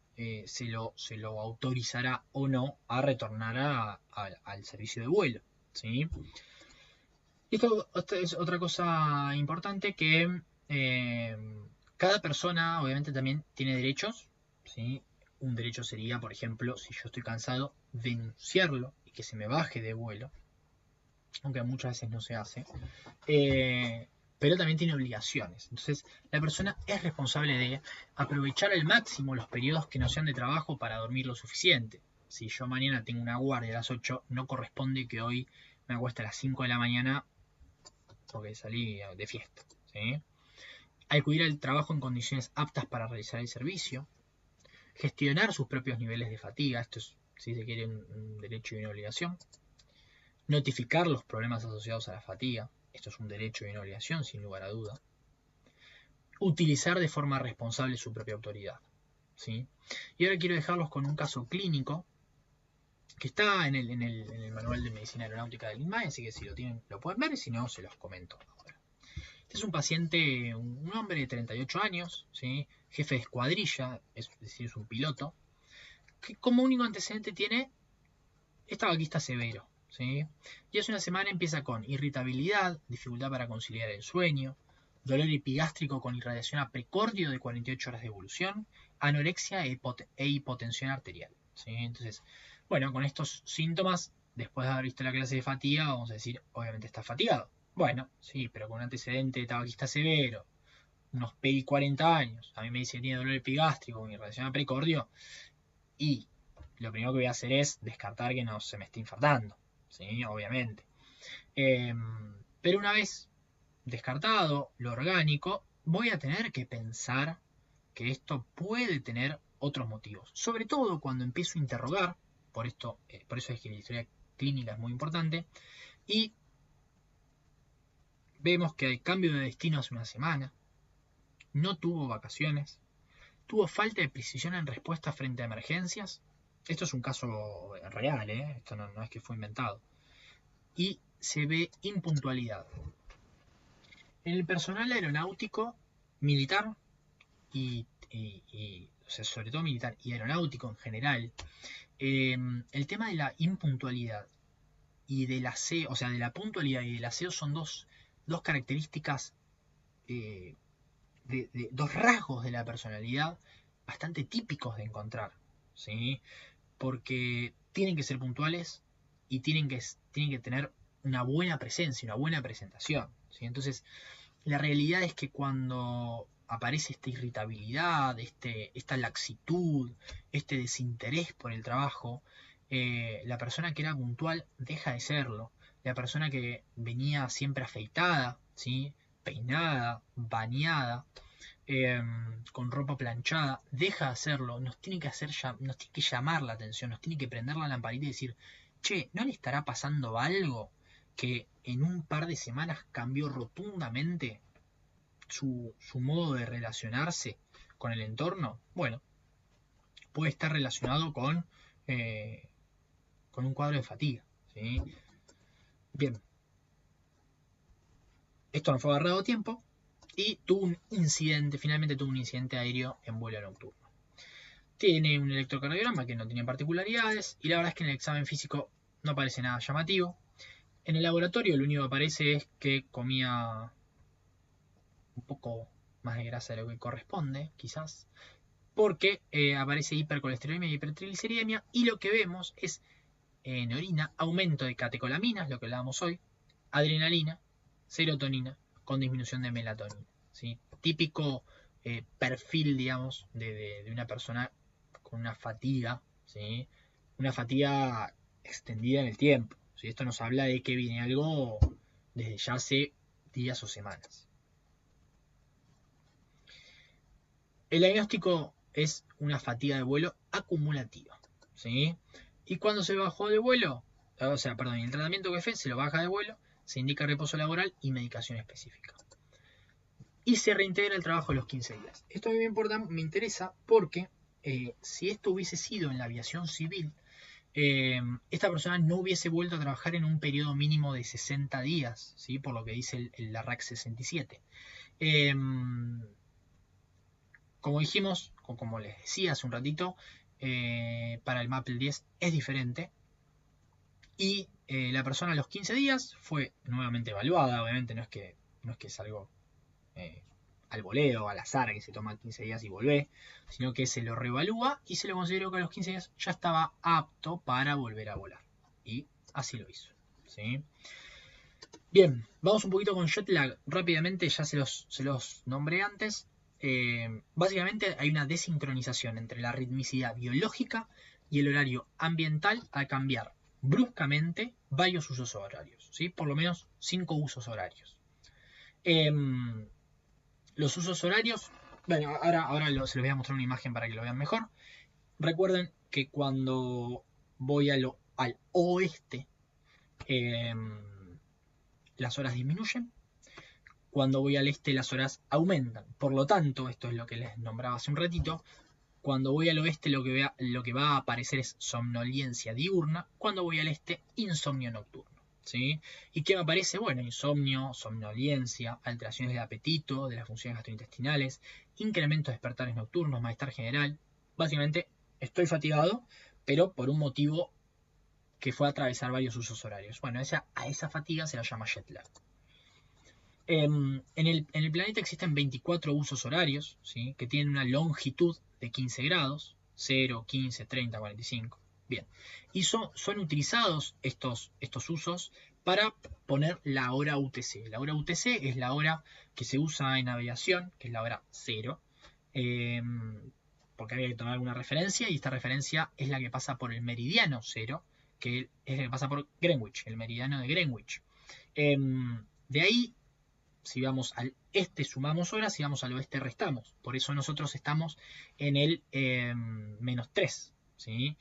se lo autorizará o no a retornar al servicio de vuelo, ¿sí? Y esto es otra cosa importante que cada persona obviamente también tiene derechos, ¿sí? Un derecho sería, por ejemplo, si yo estoy cansado, denunciarlo y que se me baje de vuelo, aunque muchas veces no se hace. Pero también tiene obligaciones. Entonces, la persona es responsable de aprovechar al máximo los periodos que no sean de trabajo para dormir lo suficiente. Si yo mañana tengo una guardia a las 8, no corresponde que hoy me acueste a las 5 de la mañana porque salí de fiesta, ¿sí? Acudir al trabajo en condiciones aptas para realizar el servicio, gestionar sus propios niveles de fatiga, esto es, si se quiere, un derecho y una obligación, notificar los problemas asociados a la fatiga, esto es un derecho y una obligación, sin lugar a duda, utilizar de forma responsable su propia autoridad, ¿sí? Y ahora quiero dejarlos con un caso clínico que está en el manual de medicina aeronáutica del INMAE, así que si lo tienen lo pueden ver y si no se los comento ahora. Este es un paciente, un hombre de 38 años, ¿sí? Jefe de escuadrilla, es decir, es un piloto, que como único antecedente tiene tabaquista severo, ¿sí? Y hace una semana empieza con irritabilidad, dificultad para conciliar el sueño, dolor epigástrico con irradiación a precordio de 48 horas de evolución, anorexia e hipotensión arterial, ¿sí? Entonces, bueno, con estos síntomas, después de haber visto la clase de fatiga, vamos a decir, obviamente está fatigado. Bueno, sí, pero con un antecedente de tabaquista severo, unos PEI 40 años, a mí me dice que tiene dolor epigástrico con irradiación a precordio, y lo primero que voy a hacer es descartar que no se me esté infartando, ¿sí? Obviamente. Pero una vez descartado lo orgánico, voy a tener que pensar que esto puede tener otros motivos. Sobre todo cuando empiezo a interrogar, por eso es que la historia clínica es muy importante, y vemos que el cambio de destino hace una semana, no tuvo vacaciones, tuvo falta de precisión en respuesta frente a emergencias. Esto es un caso real, ¿eh? Esto no es que fue inventado. Y se ve impuntualidad. En el personal aeronáutico, militar o sea, sobre todo militar y aeronáutico en general, el tema de la impuntualidad y del aseo, o sea, de la puntualidad y del aseo son dos características, dos rasgos de la personalidad bastante típicos de encontrar, ¿sí? Porque tienen que ser puntuales y tienen que tener una buena presencia, una buena presentación, ¿sí? Entonces, la realidad es que cuando aparece esta irritabilidad, esta laxitud, este desinterés por el trabajo, la persona que era puntual deja de serlo. La persona que venía siempre afeitada, ¿sí? Peinada, bañada, con ropa planchada, deja de hacerlo, nos tiene que llamar la atención, nos tiene que prender la lamparita y decir, che, ¿no le estará pasando algo que en un par de semanas cambió rotundamente su modo de relacionarse con el entorno? Bueno, puede estar relacionado con un cuadro de fatiga, ¿sí? Bien, esto no fue agarrado a tiempo y finalmente tuvo un incidente aéreo en vuelo nocturno. Tiene un electrocardiograma que no tiene particularidades y la verdad es que en el examen físico no parece nada llamativo. En el laboratorio lo único que aparece es que comía un poco más de grasa de lo que corresponde, quizás, porque aparece hipercolesterolemia y hipertrigliceridemia, y lo que vemos es en orina aumento de catecolaminas, lo que hablábamos hoy, adrenalina, serotonina, con disminución de melatonina, ¿sí? Típico perfil, digamos, de una persona con una fatiga, ¿sí? Una fatiga extendida en el tiempo, ¿sí? Esto nos habla de que viene algo desde ya hace días o semanas. El diagnóstico es una fatiga de vuelo acumulativa, ¿sí? Y cuando se bajó de vuelo, el tratamiento que fue se lo baja de vuelo, se indica reposo laboral y medicación específica. Y se reintegra el trabajo a los 15 días. Esto a mí me interesa porque si esto hubiese sido en la aviación civil, esta persona no hubiese vuelto a trabajar en un periodo mínimo de 60 días, ¿sí? Por lo que dice la RAC 67. Como dijimos, o como les decía hace un ratito, para el MAPLE 10 es diferente. Y la persona a los 15 días fue nuevamente evaluada. Obviamente no es que es algo al voleo, al azar, que se toma 15 días y volvé, sino que se lo reevalúa y se lo consideró que a los 15 días ya estaba apto para volver a volar. Y así lo hizo, ¿sí? Bien, vamos un poquito con jet lag. Rápidamente, ya se los nombré antes. Básicamente hay una desincronización entre la ritmicidad biológica y el horario ambiental al cambiar bruscamente varios usos horarios, ¿sí? Por lo menos 5 usos horarios. Los usos horarios, bueno, ahora se los voy a mostrar una imagen para que lo vean mejor. Recuerden que cuando voy al oeste, las horas disminuyen. Cuando voy al este, las horas aumentan. Por lo tanto, esto es lo que les nombraba hace un ratito, cuando voy al oeste lo que va a aparecer es somnolencia diurna, cuando voy al este, insomnio nocturno, ¿sí? ¿Y qué me aparece? Bueno, insomnio, somnolencia, alteraciones del apetito, de las funciones gastrointestinales, incremento de despertares nocturnos, malestar general. Básicamente, estoy fatigado, pero por un motivo que fue a atravesar varios usos horarios. Bueno, a esa fatiga se la llama jet lag. En el planeta existen 24 usos horarios, ¿sí? Que tienen una longitud de 15 grados, 0, 15, 30, 45. Bien. Y son utilizados estos usos para poner la hora UTC. La hora UTC es la hora que se usa en aviación, que es la hora 0. Porque había que tomar alguna referencia, y esta referencia es la que pasa por el meridiano 0, que es la que pasa por Greenwich, el meridiano de Greenwich. De ahí, si vamos al este sumamos horas, si vamos al oeste restamos. Por eso nosotros estamos en el -3. ¿Sí?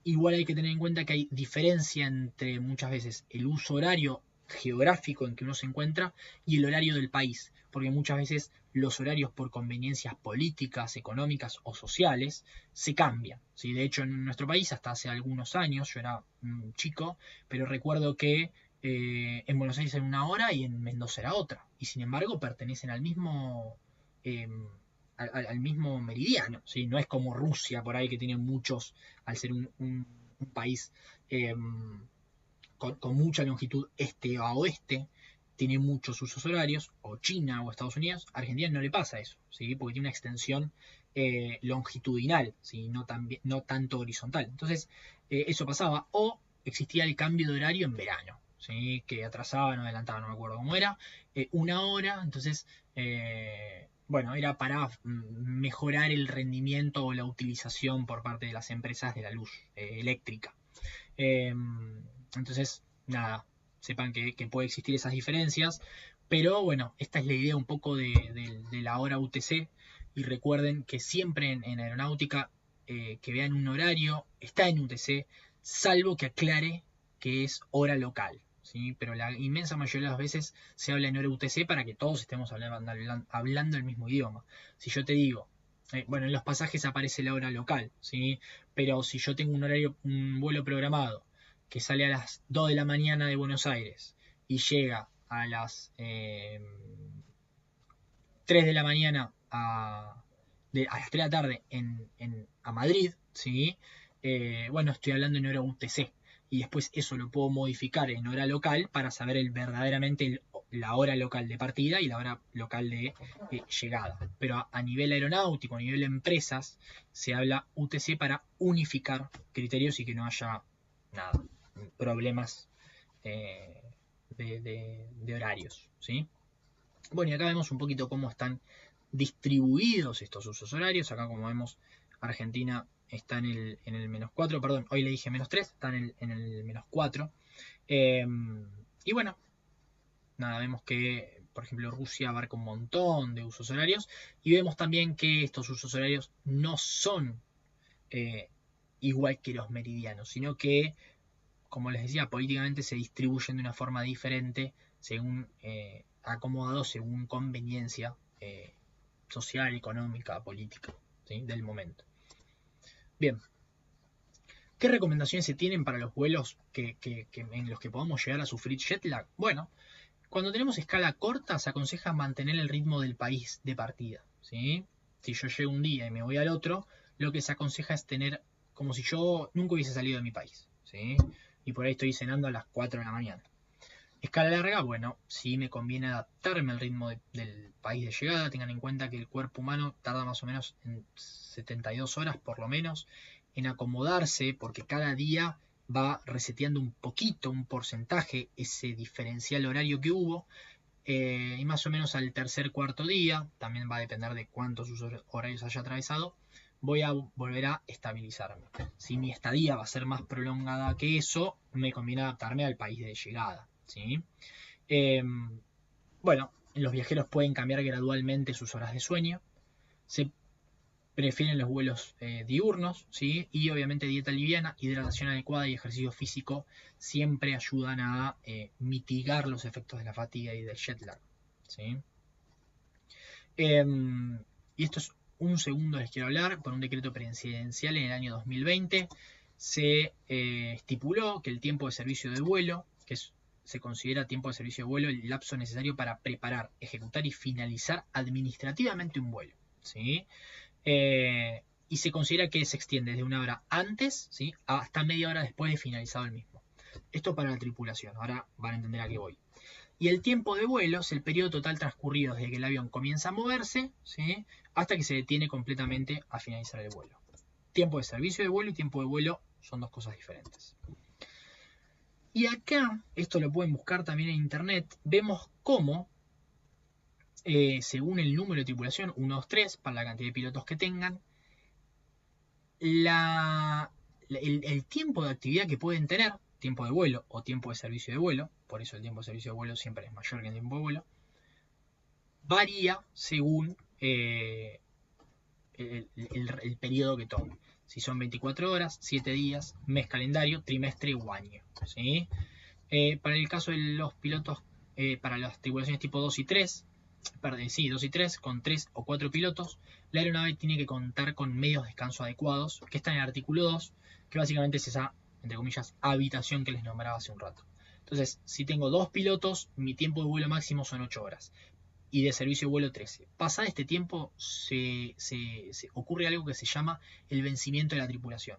Igual hay que tener en cuenta que hay diferencia entre muchas veces el uso horario geográfico en que uno se encuentra y el horario del país. Porque muchas veces los horarios, por conveniencias políticas, económicas o sociales, se cambian, ¿sí? De hecho, en nuestro país, hasta hace algunos años, yo era un chico, pero recuerdo que en Buenos Aires era una hora y en Mendoza era otra. Y sin embargo pertenecen al mismo, al mismo meridiano, ¿sí? No es como Rusia por ahí, que tiene muchos, al ser un país con mucha longitud este a oeste, tiene muchos usos horarios, o China o Estados Unidos. A Argentina no le pasa eso, ¿sí? Porque tiene una extensión longitudinal, ¿sí? No tanto horizontal. Entonces, eso pasaba. O existía el cambio de horario en verano, ¿sí? Que atrasaban o adelantaban, no me acuerdo cómo era, una hora. Entonces, bueno, era para mejorar el rendimiento o la utilización por parte de las empresas de la luz eléctrica. Entonces, nada, sepan que puede existir esas diferencias, pero bueno, esta es la idea un poco de la hora UTC. Y recuerden que siempre en aeronáutica, que vean un horario, está en UTC, salvo que aclare que es hora local, ¿sí? Pero la inmensa mayoría de las veces se habla en hora UTC para que todos estemos hablando el mismo idioma. Si yo te digo, bueno, en los pasajes aparece la hora local, ¿sí? Pero si yo tengo un vuelo programado que sale a las 2 de la mañana de Buenos Aires y llega a las 3 de la mañana a las 3 de la tarde a Madrid, ¿sí? Bueno, estoy hablando en hora UTC. Y después eso lo puedo modificar en hora local para saber verdaderamente la hora local de partida y la hora local de llegada. Pero a nivel aeronáutico, a nivel empresas, se habla UTC para unificar criterios y que no haya nada, problemas de horarios, ¿sí? Bueno, y acá vemos un poquito cómo están distribuidos estos usos horarios. Acá, como vemos, Argentina está en el -4, perdón, hoy le dije -3, está en el -4. Y bueno, nada, vemos que, por ejemplo, Rusia abarca un montón de usos horarios y vemos también que estos usos horarios no son eh, igual que los meridianos, sino que, como les decía, políticamente se distribuyen de una forma diferente, según acomodados según conveniencia social, económica, política, ¿sí? Del momento. Bien, ¿qué recomendaciones se tienen para los vuelos en los que podamos llegar a sufrir jet lag? Bueno, cuando tenemos escala corta se aconseja mantener el ritmo del país de partida, ¿sí? Si yo llego un día y me voy al otro, lo que se aconseja es tener como si yo nunca hubiese salido de mi país, ¿sí? Y por ahí estoy cenando a las 4 de la mañana. Escala larga, bueno, sí me conviene adaptarme al ritmo del país de llegada. Tengan en cuenta que el cuerpo humano tarda más o menos en 72 horas por lo menos en acomodarse, porque cada día va reseteando un poquito, un porcentaje, ese diferencial horario que hubo. Y más o menos al tercer, cuarto día, también va a depender de cuántos usos horarios haya atravesado, voy a volver a estabilizarme. Si mi estadía va a ser más prolongada que eso, me conviene adaptarme al país de llegada, ¿sí? Eh, bueno, los viajeros pueden cambiar gradualmente sus horas de sueño. Se prefieren los vuelos diurnos, ¿sí? Y obviamente dieta liviana, hidratación adecuada y ejercicio físico siempre ayudan a mitigar los efectos de la fatiga y del jet lag, ¿sí? Y esto es un segundo, les quiero hablar. Por un decreto presidencial en el año 2020 se estipuló que el tiempo de servicio de vuelo, se considera tiempo de servicio de vuelo el lapso necesario para preparar, ejecutar y finalizar administrativamente un vuelo, ¿sí? Y se considera que se extiende desde una hora antes, ¿sí? Hasta media hora después de finalizado el mismo. Esto para la tripulación, ahora van a entender a qué voy. Y el tiempo de vuelo es el periodo total transcurrido desde que el avión comienza a moverse, ¿sí? Hasta que se detiene completamente a finalizar el vuelo. Tiempo de servicio de vuelo y tiempo de vuelo son dos cosas diferentes. Y acá, esto lo pueden buscar también en internet, vemos cómo, según el número de tripulación, 1, 2, 3, para la cantidad de pilotos que tengan, el tiempo de actividad que pueden tener, tiempo de vuelo o tiempo de servicio de vuelo, por eso el tiempo de servicio de vuelo siempre es mayor que el tiempo de vuelo, varía según el periodo que tome. Si son 24 horas, 7 días, mes calendario, trimestre o año, ¿sí? Para el caso de los pilotos, para las tripulaciones tipo 2 y 3, perdón, sí, 2 y 3, con 3 o 4 pilotos, la aeronave tiene que contar con medios de descanso adecuados, que están en el artículo 2, que básicamente es esa, entre comillas, habitación que les nombraba hace un rato. Entonces, si tengo 2 pilotos, mi tiempo de vuelo máximo son 8 horas y de servicio de vuelo 13. Pasado este tiempo se ocurre algo que se llama el vencimiento de la tripulación.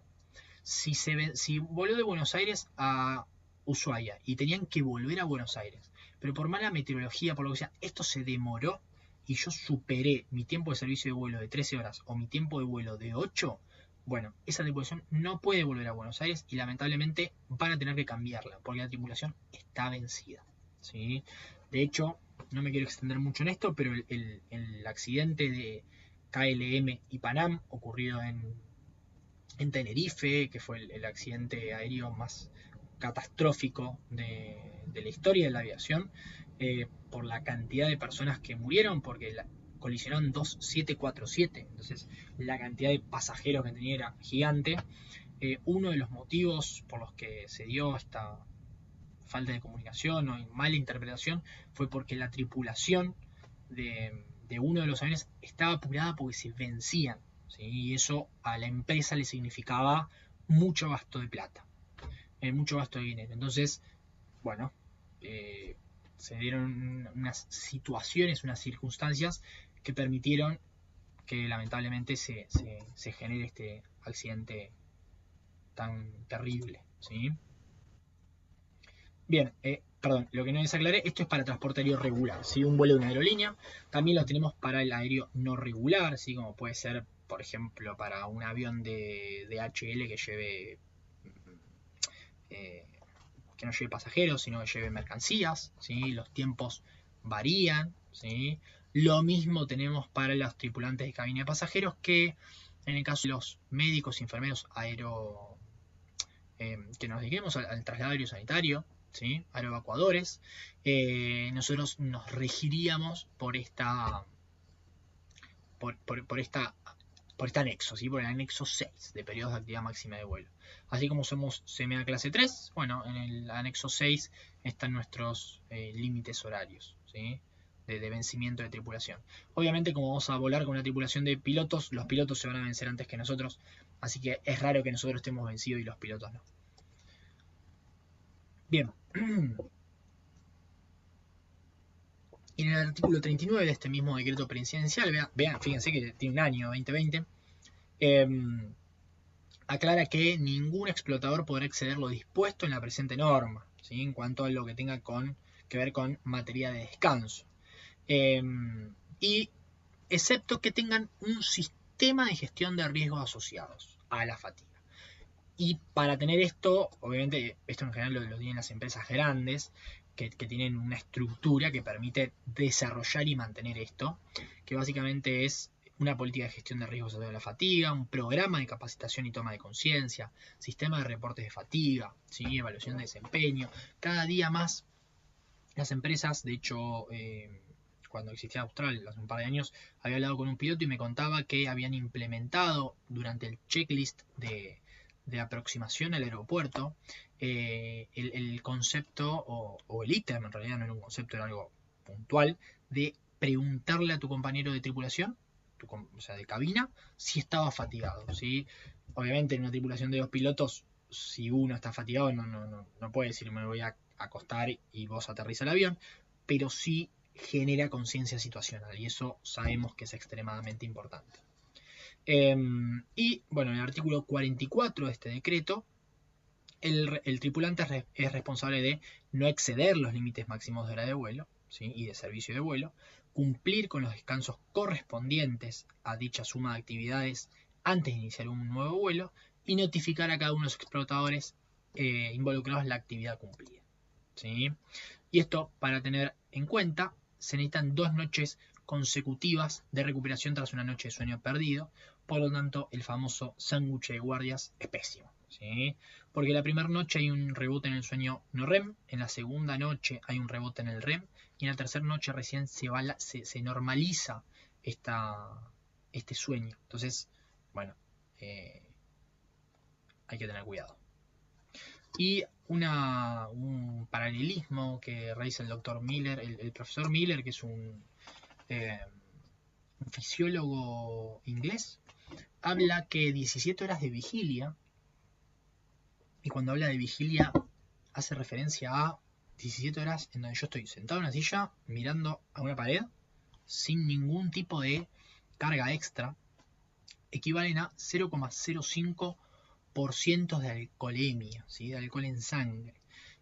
Si voló de Buenos Aires a Ushuaia y tenían que volver a Buenos Aires, pero por mala meteorología, por lo que sea, esto se demoró y yo superé mi tiempo de servicio de vuelo de 13 horas o mi tiempo de vuelo de 8, bueno, esa tripulación no puede volver a Buenos Aires y lamentablemente van a tener que cambiarla porque la tripulación está vencida, ¿sí? De hecho, no me quiero extender mucho en esto, pero el accidente de KLM y Panam ocurrido en Tenerife, que fue el accidente aéreo más catastrófico de la historia de la aviación, por la cantidad de personas que murieron, porque colisionaron dos 747, entonces la cantidad de pasajeros que tenía era gigante. Uno de los motivos por los que se dio esta falta de comunicación o mala interpretación fue porque la tripulación de uno de los aviones estaba apurada porque se vencían, ¿sí? Y eso a la empresa le significaba mucho gasto de plata, mucho gasto de dinero. Entonces, bueno, se dieron unas situaciones, unas circunstancias que permitieron que lamentablemente se genere este accidente tan terrible, ¿sí? Bien, perdón, lo que no les aclaré, esto es para transporte aéreo regular, ¿sí? Un vuelo de una aerolínea. También lo tenemos para el aéreo no regular, ¿sí? Como puede ser, por ejemplo, para un avión de DHL que lleve, que no lleve pasajeros, sino que lleve mercancías, ¿sí? Los tiempos varían, ¿sí? Lo mismo tenemos para los tripulantes de cabina de pasajeros, que en el caso de los médicos, enfermeros, que nos dediquemos al traslado aéreo sanitario, ¿sí? Aeroevacuadores, nosotros nos regiríamos por este anexo, ¿sí? Por el anexo 6 de periodos de actividad máxima de vuelo. Así como somos CMA clase 3, bueno, en el anexo 6 están nuestros límites horarios, ¿sí? De vencimiento de tripulación. Obviamente, como vamos a volar con una tripulación de pilotos, los pilotos se van a vencer antes que nosotros, así que es raro que nosotros estemos vencidos y los pilotos no. Bien. Y en el artículo 39 de este mismo decreto presidencial, vean, fíjense que tiene un año, 2020, aclara que ningún explotador podrá exceder lo dispuesto en la presente norma, ¿sí? En cuanto a lo que tenga que ver con materia de descanso. Y excepto que tengan un sistema de gestión de riesgos asociados a la fatiga. Y para tener esto, obviamente, esto en general lo tienen las empresas grandes, que tienen una estructura que permite desarrollar y mantener esto, que básicamente es una política de gestión de riesgos asociados a la fatiga, un programa de capacitación y toma de conciencia, sistema de reportes de fatiga, ¿sí? Evaluación de desempeño. Cada día más las empresas, de hecho, cuando existía Austral hace un par de años, había hablado con un piloto y me contaba que habían implementado durante el checklist de aproximación al aeropuerto el concepto o el ítem, en realidad no era un concepto, era algo puntual, de preguntarle a tu compañero de tripulación, o sea, de cabina, si estaba fatigado, ¿sí? Obviamente en una tripulación de 2 pilotos, si uno está fatigado, no puede decir me voy a acostar y vos aterriza el avión, pero sí genera conciencia situacional y eso sabemos que es extremadamente importante. Y bueno, en el artículo 44 de este decreto, el tripulante es responsable de no exceder los límites máximos de hora de vuelo, ¿sí? Y de servicio de vuelo, cumplir con los descansos correspondientes a dicha suma de actividades antes de iniciar un nuevo vuelo y notificar a cada uno de los explotadores involucrados en la actividad cumplida, ¿sí? Y esto, para tener en cuenta, se necesitan 2 noches consecutivas de recuperación tras una noche de sueño perdido. Por lo tanto, el famoso sándwich de guardias es pésimo, ¿sí? Porque la primera noche hay un rebote en el sueño no REM, en la segunda noche hay un rebote en el REM, y en la tercera noche recién se normaliza este sueño. Entonces, bueno, hay que tener cuidado. Y un paralelismo que realiza el doctor Miller, el profesor Miller, que es un fisiólogo inglés, habla que 17 horas de vigilia, y cuando habla de vigilia hace referencia a 17 horas en donde yo estoy sentado en una silla mirando a una pared sin ningún tipo de carga extra, equivalen a 0,05% de alcoholemia, ¿sí? De alcohol en sangre.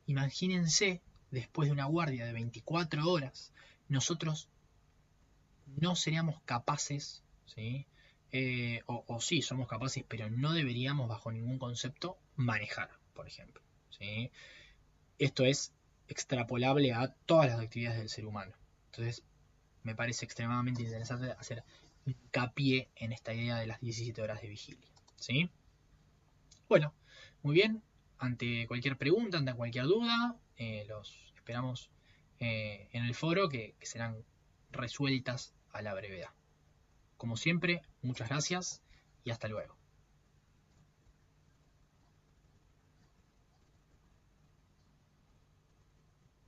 Imagínense, después de una guardia de 24 horas, nosotros no seríamos capaces, ¿sí? O sí, somos capaces, pero no deberíamos bajo ningún concepto manejar, por ejemplo, ¿sí? Esto es extrapolable a todas las actividades del ser humano. Entonces, me parece extremadamente interesante hacer hincapié en esta idea de las 17 horas de vigilia, ¿sí? Bueno, muy bien. Ante cualquier pregunta, ante cualquier duda, los esperamos en el foro que serán resueltas a la brevedad. Como siempre, muchas gracias y hasta luego.